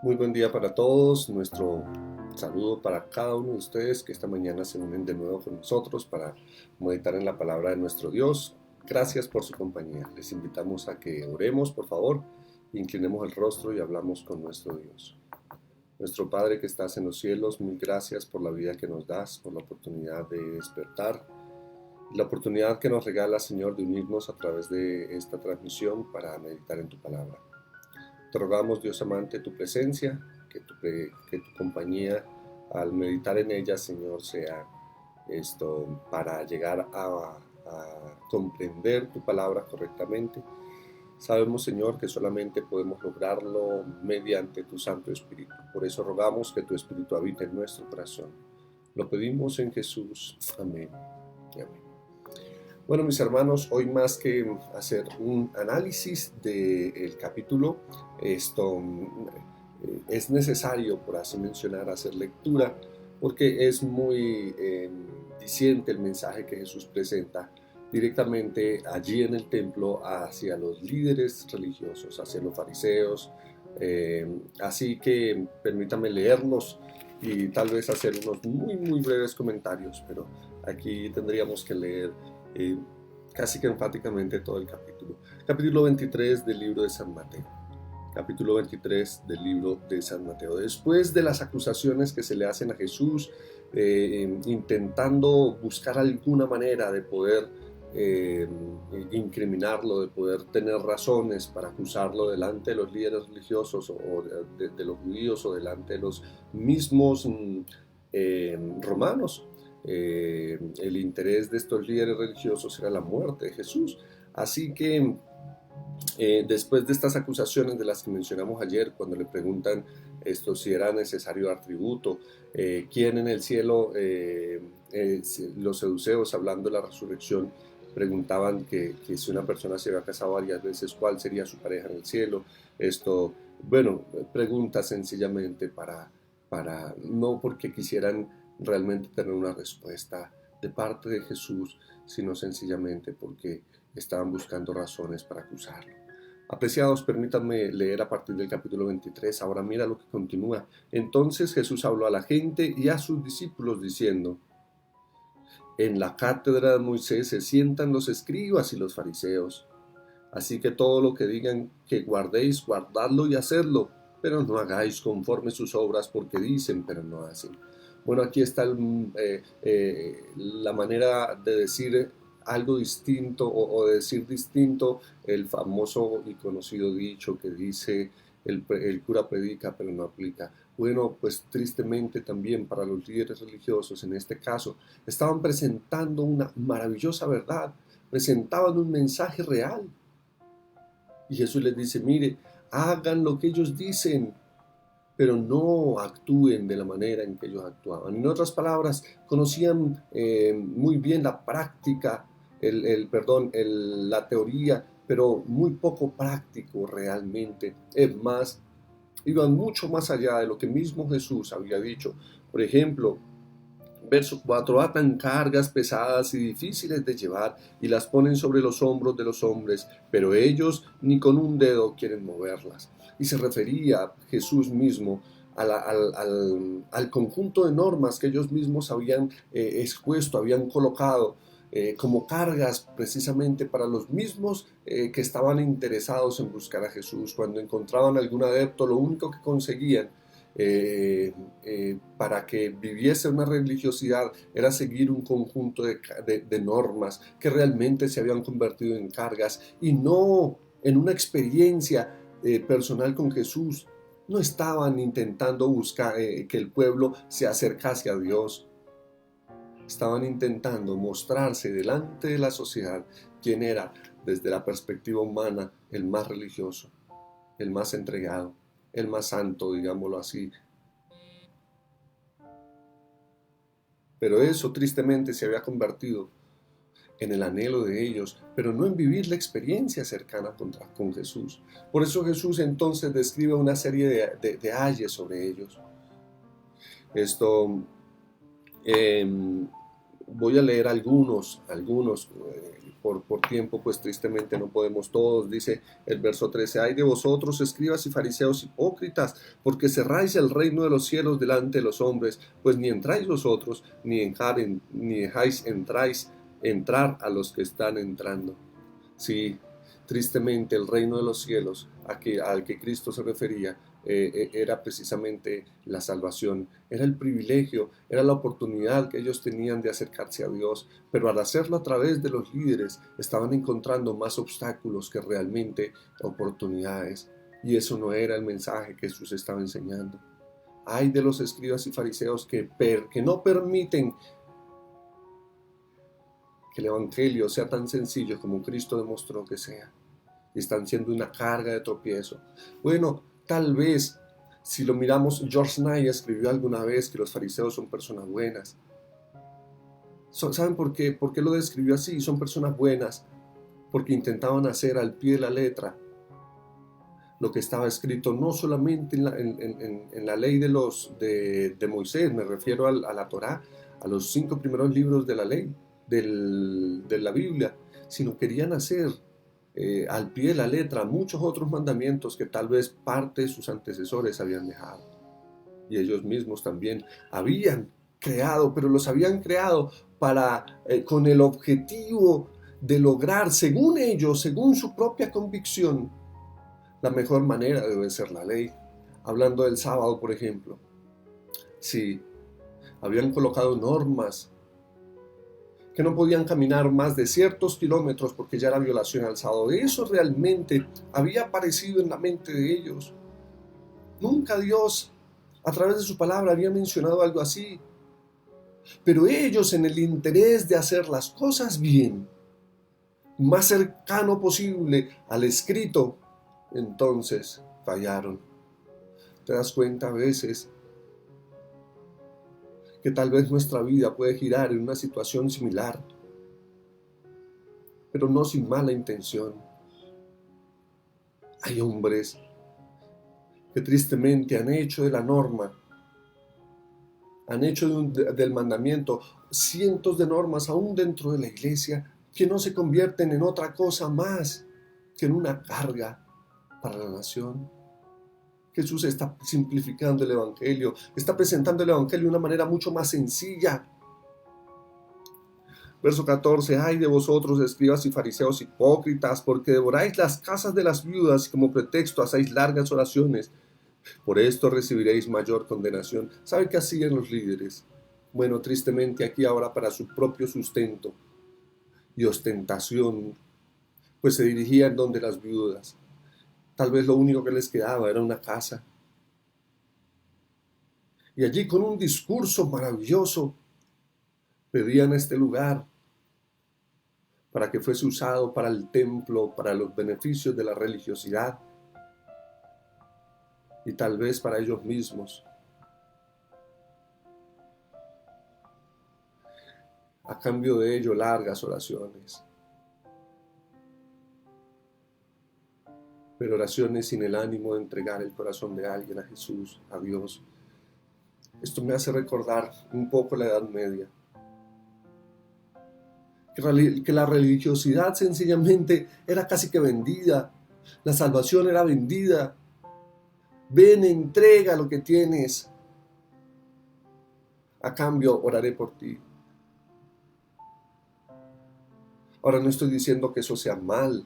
Muy buen día para todos. Nuestro saludo para cada uno de ustedes que esta mañana se unen de nuevo con nosotros para meditar en la palabra de nuestro Dios. Gracias por su compañía. Les invitamos a que oremos, por favor, inclinemos el rostro y hablamos con nuestro Dios. Nuestro Padre que estás en los cielos, mil gracias por la vida que nos das, por la oportunidad de despertar, la oportunidad que nos regala, Señor, de unirnos a través de esta transmisión para meditar en tu palabra. Te rogamos, Dios amante, tu presencia, que tu compañía al meditar en ella, Señor, sea esto para llegar a comprender tu palabra correctamente. Sabemos, Señor, que solamente podemos lograrlo mediante tu Santo Espíritu. Por eso rogamos que tu Espíritu habite en nuestro corazón. Lo pedimos en Jesús. Amén y amén. Bueno, mis hermanos, hoy más que hacer un análisis del capítulo, es necesario, por así mencionar, hacer lectura, porque es muy diciente el mensaje que Jesús presenta directamente allí en el templo hacia los líderes religiosos, hacia los fariseos. Así que permítame leerlos y tal vez hacer unos muy breves comentarios, pero aquí tendríamos que leer eh, casi que enfáticamente todo el capítulo. Capítulo 23 del libro de San Mateo. Capítulo 23 del libro de San Mateo. Después de las acusaciones que se le hacen a Jesús, intentando buscar alguna manera de poder incriminarlo, de poder tener razones para acusarlo delante de los líderes religiosos o de los judíos o delante de los mismos romanos. El interés de estos líderes religiosos era la muerte de Jesús. Así que después de estas acusaciones de las que mencionamos ayer, cuando le preguntan esto si era necesario dar tributo, quién en el cielo, los seduceos hablando de la resurrección, preguntaban que si una persona se había casado varias veces, ¿cuál sería su pareja en el cielo? Esto, bueno, preguntas sencillamente para no porque quisieran realmente tener una respuesta de parte de Jesús, sino sencillamente porque estaban buscando razones para acusarlo. Apreciados, permítanme leer a partir del capítulo 23. Ahora mira lo que continúa. Entonces Jesús habló a la gente y a sus discípulos diciendo: en la cátedra de Moisés se sientan los escribas y los fariseos. Así que todo lo que digan que guardéis, guardadlo y hacedlo, pero no hagáis conforme sus obras, porque dicen, pero no hacen. Bueno, aquí está la manera de decir algo distinto o de decir distinto el famoso y conocido dicho que dice el cura predica pero no aplica. Bueno, pues tristemente también para los líderes religiosos en este caso estaban presentando una maravillosa verdad, presentaban un mensaje real. Y Jesús les dice, mire, hagan lo que ellos dicen, pero no actúen de la manera en que ellos actuaban. En otras palabras, conocían muy bien la práctica, la teoría, pero muy poco práctico realmente. Es más, iban mucho más allá de lo que mismo Jesús había dicho. Por ejemplo, verso 4, atan cargas pesadas y difíciles de llevar y las ponen sobre los hombros de los hombres, pero ellos ni con un dedo quieren moverlas. Y se refería Jesús mismo al conjunto de normas que ellos mismos habían expuesto, habían colocado como cargas precisamente para los mismos que estaban interesados en buscar a Jesús. Cuando encontraban algún adepto, lo único que conseguían para que viviese una religiosidad era seguir un conjunto de normas que realmente se habían convertido en cargas y no en una experiencia personal con Jesús. No estaban intentando buscar que el pueblo se acercase a Dios. Estaban intentando mostrarse delante de la sociedad quién era, desde la perspectiva humana, el más religioso, el más entregado, el más santo, digámoslo así. Pero eso tristemente se había convertido en el anhelo de ellos, pero no en vivir la experiencia cercana con Jesús. Por eso Jesús entonces describe una serie de ayes sobre ellos. Esto, eh, Voy a leer algunos, por tiempo, pues tristemente no podemos todos. Dice el verso 13: ay de vosotros, escribas y fariseos hipócritas, porque cerráis el reino de los cielos delante de los hombres, pues ni entráis vosotros, ni dejáis entrar a los que están entrando. Sí, tristemente el reino de los cielos al que Cristo se refería era precisamente la salvación, era el privilegio, era la oportunidad que ellos tenían de acercarse a Dios, pero al hacerlo a través de los líderes estaban encontrando más obstáculos que realmente oportunidades, y eso no era el mensaje que Jesús estaba enseñando. Ay de los escribas y fariseos que no permiten que el evangelio sea tan sencillo como Cristo demostró que sea, y están siendo una carga de tropiezo. Bueno, tal vez, si lo miramos, George Knight escribió alguna vez que los fariseos son personas buenas. ¿Saben por qué? ¿Por qué lo describió así? Son personas buenas porque intentaban hacer al pie de la letra lo que estaba escrito, no solamente en la ley de Moisés, me refiero a la Torá, a los 5 primeros libros de la ley, de la Biblia, sino querían hacer al pie de la letra muchos otros mandamientos que tal vez parte de sus antecesores habían dejado. Y ellos mismos también habían creado, pero los habían creado con el objetivo de lograr, según ellos, según su propia convicción, la mejor manera de obedecer la ley. Hablando del sábado, por ejemplo. Sí, habían colocado normas que no podían caminar más de ciertos kilómetros porque ya era violación al sábado. Eso realmente había aparecido en la mente de ellos. Nunca Dios, a través de su palabra, había mencionado algo así. Pero ellos, en el interés de hacer las cosas bien, más cercano posible al escrito, entonces fallaron. ¿Te das cuenta a veces que tal vez nuestra vida puede girar en una situación similar, pero no sin mala intención? Hay hombres que tristemente han hecho de la norma, han hecho del mandamiento cientos de normas aún dentro de la iglesia que no se convierten en otra cosa más que en una carga para la nación. Jesús está simplificando el evangelio, está presentando el evangelio de una manera mucho más sencilla. Verso 14: ay de vosotros, escribas y fariseos hipócritas, porque devoráis las casas de las viudas y como pretexto hacéis largas oraciones. Por esto recibiréis mayor condenación. ¿Sabe qué hacían los líderes? Bueno, tristemente aquí ahora para su propio sustento y ostentación, pues se dirigían donde las viudas. Tal vez lo único que les quedaba era una casa. Y allí con un discurso maravilloso pedían este lugar para que fuese usado para el templo, para los beneficios de la religiosidad y tal vez para ellos mismos. A cambio de ello, largas oraciones. Pero oraciones sin el ánimo de entregar el corazón de alguien a Jesús, a Dios. Esto me hace recordar un poco la Edad Media. Que la religiosidad sencillamente era casi que vendida. La salvación era vendida. Ven, entrega lo que tienes. A cambio, oraré por ti. Ahora no estoy diciendo que eso sea mal.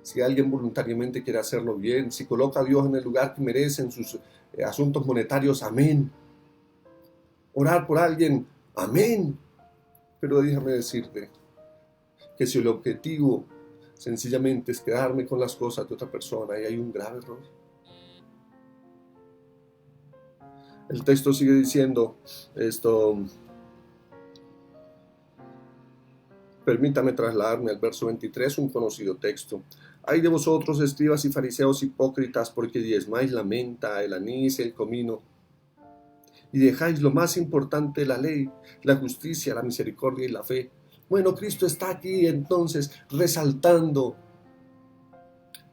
Si alguien voluntariamente quiere hacerlo bien, si coloca a Dios en el lugar que merece en sus asuntos monetarios, amén. Orar por alguien, amén. Pero déjame decirte que si el objetivo sencillamente es quedarme con las cosas de otra persona, ahí hay un grave error. El texto sigue diciendo esto. Permítame trasladarme al verso 23, un conocido texto. Ay de vosotros, escribas y fariseos hipócritas, porque diezmáis la menta, el anís, el comino, y dejáis lo más importante de la ley, la justicia, la misericordia y la fe. Bueno, Cristo está aquí entonces resaltando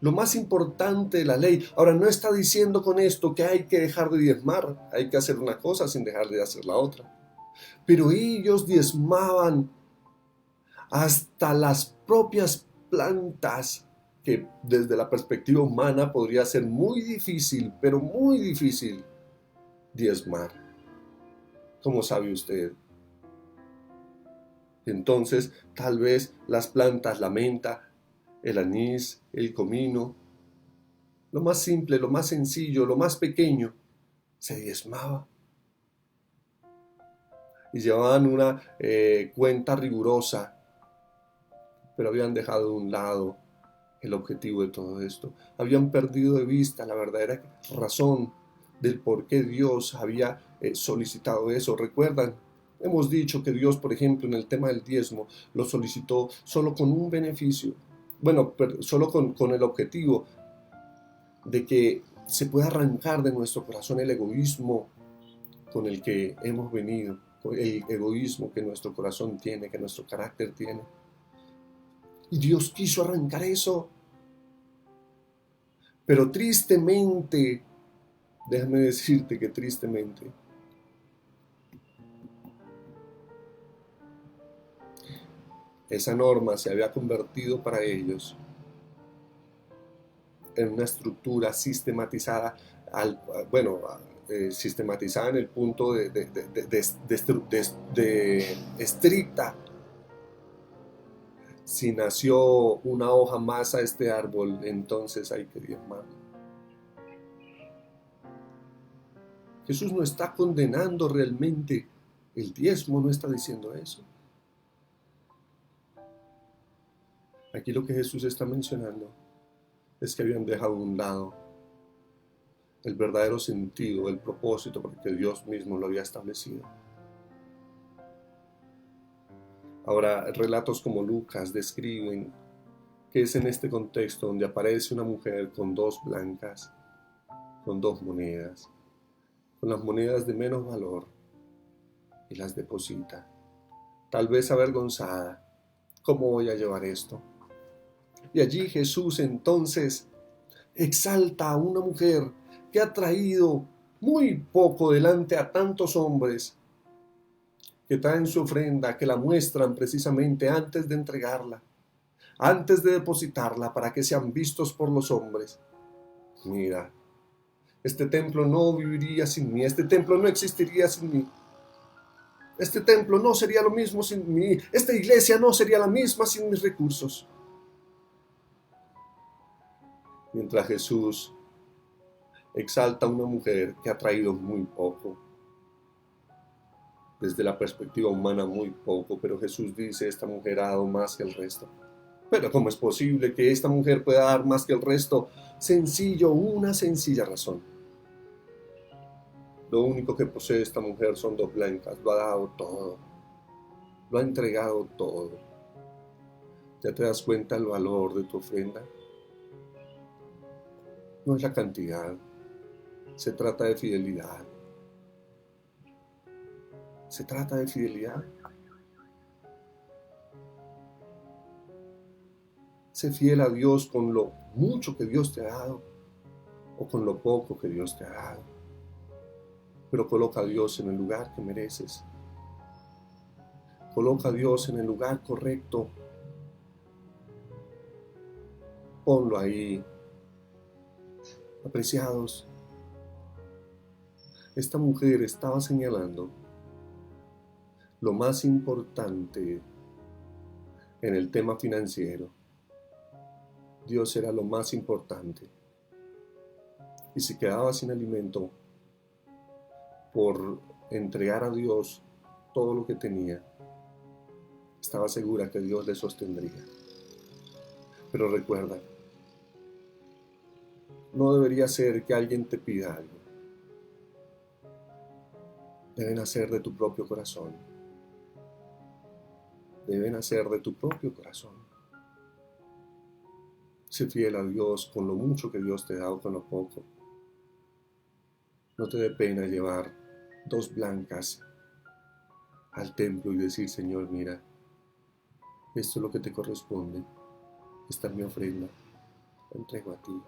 lo más importante de la ley. Ahora, no está diciendo con esto que hay que dejar de diezmar, hay que hacer una cosa sin dejar de hacer la otra. Pero ellos diezmaban hasta las propias plantas, que desde la perspectiva humana podría ser muy difícil, pero muy difícil diezmar. ¿Cómo sabe usted? Entonces, tal vez las plantas, la menta, el anís, el comino, lo más simple, lo más sencillo, lo más pequeño, se diezmaba. Y llevaban una cuenta rigurosa, pero habían dejado de un lado el objetivo de todo esto. Habían perdido de vista la verdadera razón del por qué Dios había solicitado eso. ¿Recuerdan? Hemos dicho que Dios, por ejemplo, en el tema del diezmo, lo solicitó solo con un beneficio. Bueno, solo con el objetivo de que se pueda arrancar de nuestro corazón el egoísmo con el que hemos venido, el egoísmo que nuestro corazón tiene, que nuestro carácter tiene. Y Dios quiso arrancar eso. Pero tristemente, déjame decirte que tristemente, esa norma se había convertido para ellos en una estructura sistematizada, sistematizada en el punto de estricta. Si nació una hoja más a este árbol, entonces hay que diezmar. Jesús no está condenando realmente el diezmo, no está diciendo eso. Aquí lo que Jesús está mencionando es que habían dejado a un lado el verdadero sentido, el propósito, porque Dios mismo lo había establecido. Ahora, relatos como Lucas describen que es en este contexto donde aparece una mujer con 2 blancas, con 2 monedas, con las monedas de menos valor, y las deposita, tal vez avergonzada. ¿Cómo voy a llevar esto? Y allí Jesús entonces exalta a una mujer que ha traído muy poco delante a tantos hombres que traen su ofrenda, que la muestran precisamente antes de entregarla, antes de depositarla para que sean vistos por los hombres. Mira, este templo no viviría sin mí, este templo no existiría sin mí, este templo no sería lo mismo sin mí, esta iglesia no sería la misma sin mis recursos. Mientras Jesús exalta a una mujer que ha traído muy poco, desde la perspectiva humana muy poco, pero Jesús dice, esta mujer ha dado más que el resto. Pero ¿cómo es posible que esta mujer pueda dar más que el resto? Sencillo, una sencilla razón. Lo único que posee esta mujer son 2 blancas, lo ha dado todo, lo ha entregado todo. ¿Ya te das cuenta el valor de tu ofrenda? No es la cantidad, se trata de fidelidad. Se trata de fidelidad. Sé fiel a Dios con lo mucho que Dios te ha dado o con lo poco que Dios te ha dado. Pero coloca a Dios en el lugar que mereces. Coloca a Dios en el lugar correcto. Ponlo ahí. Apreciados, esta mujer estaba señalando lo más importante en el tema financiero. Dios era lo más importante. Y si quedaba sin alimento por entregar a Dios todo lo que tenía, estaba segura que Dios le sostendría. Pero recuerda, no debería ser que alguien te pida algo. Debe nacer de tu propio corazón. Debe nacer de tu propio corazón. Sé fiel a Dios con lo mucho que Dios te da o con lo poco. No te dé pena llevar 2 blancas al templo y decir, Señor, mira, esto es lo que te corresponde. Esta es mi ofrenda. La entrego a ti.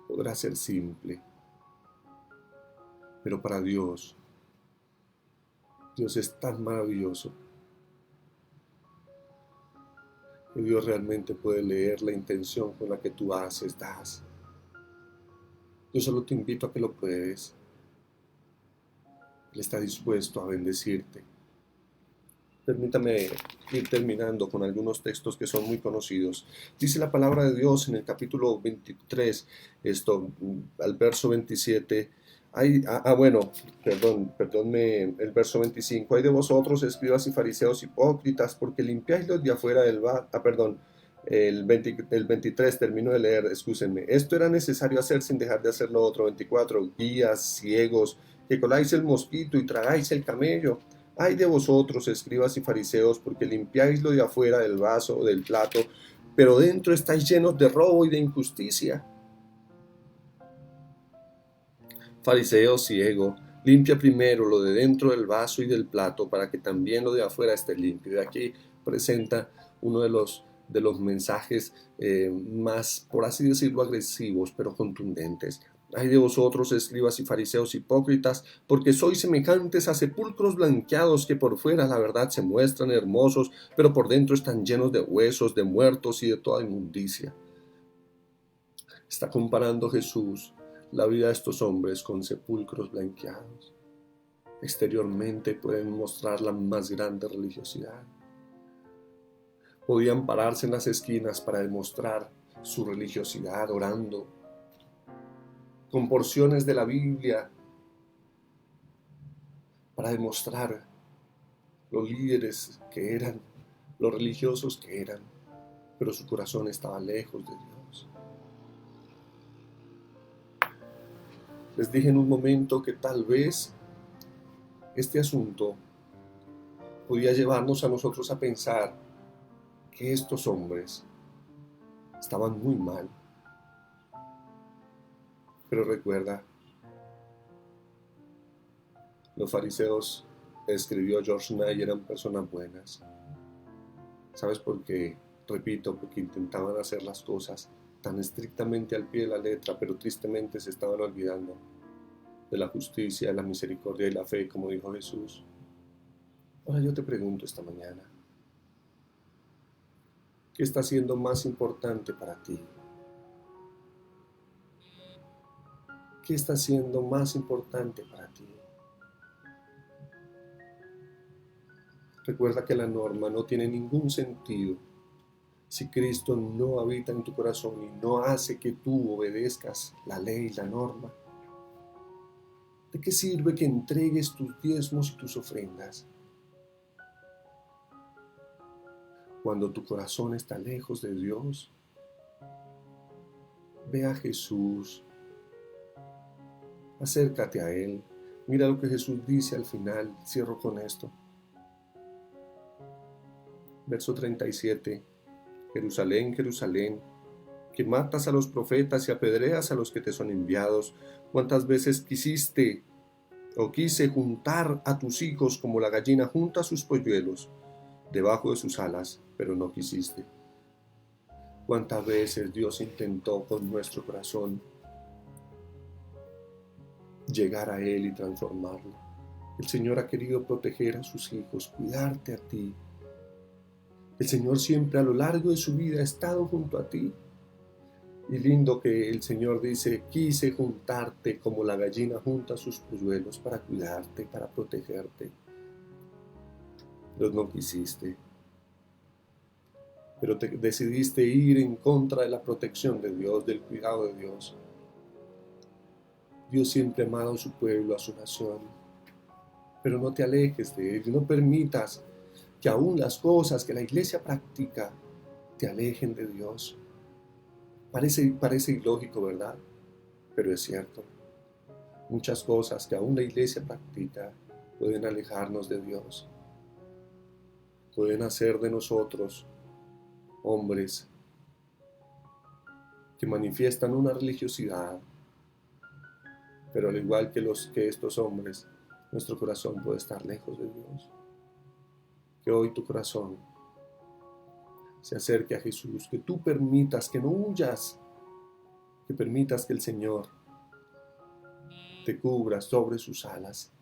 Podrá ser simple, pero para Dios Dios es tan maravilloso que Dios realmente puede leer la intención con la que tú das. Yo solo te invito a que lo pruebes. Él está dispuesto a bendecirte. Permítame ir terminando con algunos textos que son muy conocidos. Dice la palabra de Dios en el capítulo 23, al verso 27. Perdónme, el verso 25. Hay de vosotros, escribas y fariseos hipócritas, porque limpiáis los de afuera del el 23, termino de leer, excúsenme. Esto era necesario hacer sin dejar de hacer lo otro. 24, guías, ciegos, que coláis el mosquito y tragáis el camello. Ay de vosotros, escribas y fariseos, porque limpiáis lo de afuera del vaso o del plato, pero dentro estáis llenos de robo y de injusticia. Fariseo ciego, limpia primero lo de dentro del vaso y del plato para que también lo de afuera esté limpio. Y aquí presenta uno de los mensajes más, por así decirlo, agresivos, pero contundentes. Ay de vosotros, escribas y fariseos hipócritas, porque sois semejantes a sepulcros blanqueados que por fuera la verdad se muestran hermosos, pero por dentro están llenos de huesos, de muertos y de toda inmundicia. Está comparando Jesús la vida de estos hombres con sepulcros blanqueados. Exteriormente pueden mostrar la más grande religiosidad. Podían pararse en las esquinas para demostrar su religiosidad orando, con porciones de la Biblia, para demostrar los líderes que eran, los religiosos que eran, pero su corazón estaba lejos de Dios. Les dije en un momento que tal vez este asunto podía llevarnos a nosotros a pensar que estos hombres estaban muy mal. Pero recuerda, los fariseos, escribió George Knight, eran personas buenas. ¿Sabes por qué? Repito, porque intentaban hacer las cosas tan estrictamente al pie de la letra, pero tristemente se estaban olvidando de la justicia, de la misericordia y la fe, como dijo Jesús. Ahora yo te pregunto esta mañana, ¿qué está siendo más importante para ti? ¿Qué está siendo más importante para ti? Recuerda que la norma no tiene ningún sentido si Cristo no habita en tu corazón y no hace que tú obedezcas la ley, la norma. ¿De qué sirve que entregues tus diezmos y tus ofrendas cuando tu corazón está lejos de Dios? Ve a Jesús, acércate a Él. Mira lo que Jesús dice al final, cierro con esto. Verso 37, Jerusalén, Jerusalén, que matas a los profetas y apedreas a los que te son enviados. ¿Cuántas veces quise juntar a tus hijos como la gallina junta sus polluelos debajo de sus alas, pero no quisiste? ¿Cuántas veces Dios intentó con nuestro corazón llegar a Él y transformarlo? El Señor ha querido proteger a sus hijos, cuidarte a ti. El Señor siempre a lo largo de su vida ha estado junto a ti. Y lindo que el Señor dice, quise juntarte como la gallina junta sus polluelos para cuidarte, para protegerte. Pero no quisiste. Pero te decidiste ir en contra de la protección de Dios, del cuidado de Dios. Dios siempre ha amado a su pueblo, a su nación. Pero no te alejes de Él, no permitas que aún las cosas que la iglesia practica te alejen de Dios. Parece ilógico, ¿verdad? Pero es cierto. Muchas cosas que aún la iglesia practica pueden alejarnos de Dios. Pueden hacer de nosotros hombres que manifiestan una religiosidad, pero al igual que estos hombres, nuestro corazón puede estar lejos de Dios. Que hoy tu corazón se acerque a Jesús, que tú permitas que no huyas, que permitas que el Señor te cubra sobre sus alas,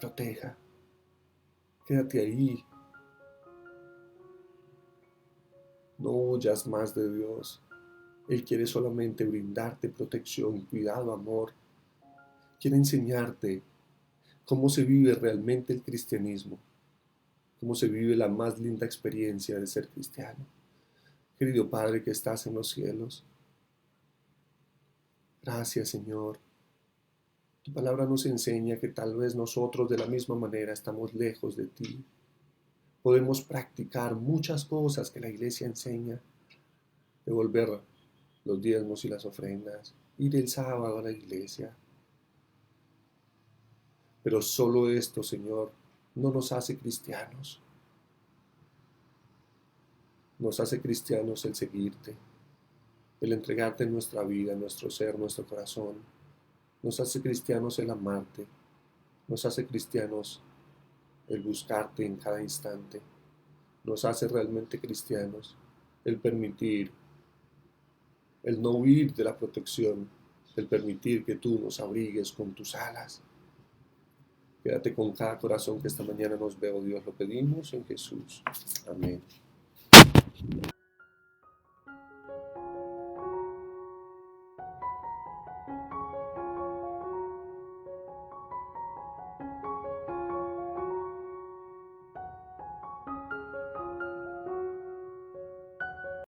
proteja. Quédate ahí. No huyas más de Dios. Él quiere solamente brindarte protección, cuidado, amor. Quiere enseñarte cómo se vive realmente el cristianismo, cómo se vive la más linda experiencia de ser cristiano. Querido Padre que estás en los cielos, gracias Señor. Tu palabra nos enseña que tal vez nosotros de la misma manera estamos lejos de ti. Podemos practicar muchas cosas que la iglesia enseña, devolver los diezmos y las ofrendas, ir el sábado a la iglesia. Pero solo esto, Señor, no nos hace cristianos. Nos hace cristianos el seguirte, el entregarte nuestra vida, nuestro ser, nuestro corazón. Nos hace cristianos el amarte. Nos hace cristianos el buscarte en cada instante. Nos hace realmente cristianos el permitir, el no huir de la protección, el permitir que tú nos abrigues con tus alas. Quédate con cada corazón que esta mañana nos ve, oh Dios, lo pedimos en Jesús. Amén.